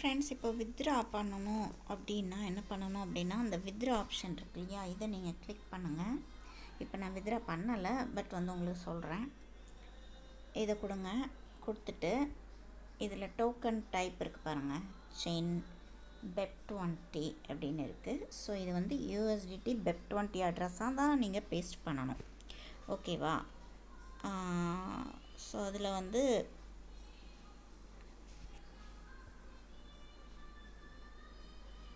Friends, இப்போ withdraw பண்ணணும் அப்படின்னா என்ன பண்ணணும் அப்படின்னா, அந்த வித்ட்ரா ஆப்ஷன் இருக்கு இல்லையா, இதை நீங்கள் கிளிக் பண்ணுங்கள். இப்போ நான் வித்ட்ரா பண்ணலை, பட் வந்து உங்களுக்கு சொல்கிறேன். இதை கொடுங்க. கொடுத்துட்டு இதில் டோக்கன் டைப் இருக்குது பாருங்கள், செயின் BEP20 அப்படின்னு இருக்குது. ஸோ இது வந்து USDT BEP20 அட்ரஸாக தான் நீங்கள் பேஸ்ட் பண்ணணும். ஓகேவா? ஸோ அதில் வந்து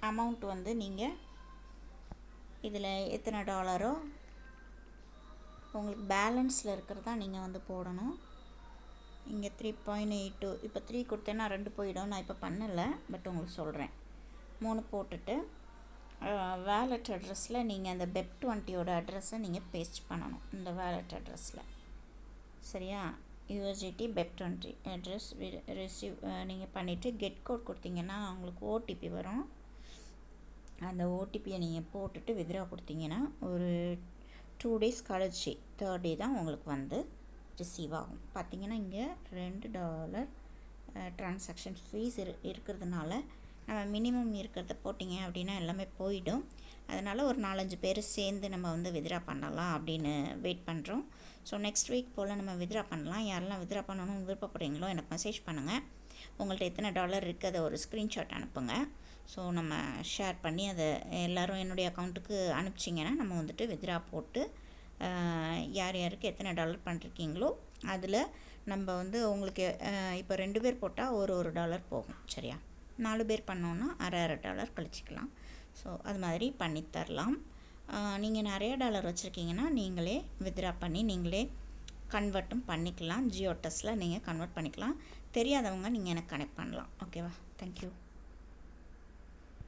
அமௌண்ட் வந்து நீங்கள் இதில் எத்தனை டாலரோ உங்களுக்கு பேலன்ஸில் இருக்கிறதா நீங்கள் வந்து போடணும். இங்கே 3.82, இப்போ 3 கொடுத்தேன்னா 2 போயிடும். நான் இப்போ பண்ணலை, பட் உங்களுக்கு சொல்கிறேன். 3 போட்டுட்டு வேலட் அட்ரஸில் நீங்கள் அந்த BEP20யோட அட்ரஸை நீங்கள் பேஸ்ட் பண்ணணும். இந்த வேலட் அட்ரஸில் சரியா? USDT BEP20 அட்ரஸ் ரிசீவ் நீங்கள் பண்ணிவிட்டு கெட் கோட் கொடுத்தீங்கன்னா உங்களுக்கு OTP வரும். அந்த ஓடிபியை நீங்கள் போட்டுட்டு வித்ட்ரா கொடுத்தீங்கன்னா ஒரு 2 days கழிச்சு 3rd day தான் உங்களுக்கு வந்து ரிசீவ் ஆகும். பார்த்தீங்கன்னா இங்கே $2 ட்ரான்சாக்ஷன் ஃபீஸ் இருக்கிறதுனால நம்ம மினிமம் இருக்கிறத போட்டிங்க அப்படின்னா எல்லாமே போயிடும். அதனால் ஒரு 4-5 பேர் சேர்ந்து நம்ம வந்து வித்ட்ரா பண்ணலாம் அப்படின்னு வெயிட் பண்ணுறோம். ஸோ நெக்ஸ்ட் வீக் போல் நம்ம வித்ட்ரா பண்ணலாம். யாரெல்லாம் வித்ட்ரா பண்ணணும்னு விருப்பப்படுறீங்களோ எனக்கு மெசேஜ் பண்ணுங்கள். உங்கள்கிட்ட எத்தனை டாலர் இருக்குது அதை ஒரு ஸ்க்ரீன்ஷாட் அனுப்புங்க. ஸோ நம்ம ஷேர் பண்ணி அதை எல்லோரும் என்னுடைய அக்கௌண்ட்டுக்கு அனுப்பிச்சிங்கன்னா நம்ம வந்துட்டு வித்ட்ரா போட்டு யார் யாருக்கு எத்தனை டாலர் பண்ணிருக்கீங்களோ அதில் நம்ம வந்து உங்களுக்கு இப்போ 2 பேர் போட்டால் ஒரு டாலர் போகும். சரியா? 4 பேர் பண்ணோன்னா $1.5 கழிச்சிக்கலாம். ஸோ அது மாதிரி பண்ணித்தரலாம். நீங்கள் நிறைய டாலர் வச்சுருக்கீங்கன்னா நீங்களே வித்ட்ரா பண்ணி நீங்களே கன்வெர்ட்டும் பண்ணிக்கலாம். ஜியோடெஸில் நீங்கள் கன்வெர்ட் பண்ணிக்கலாம். தெரியாதவங்க நீங்கள் எனக்கு கனெக்ட் பண்ணலாம். ஓகேவா? தேங்க்யூ.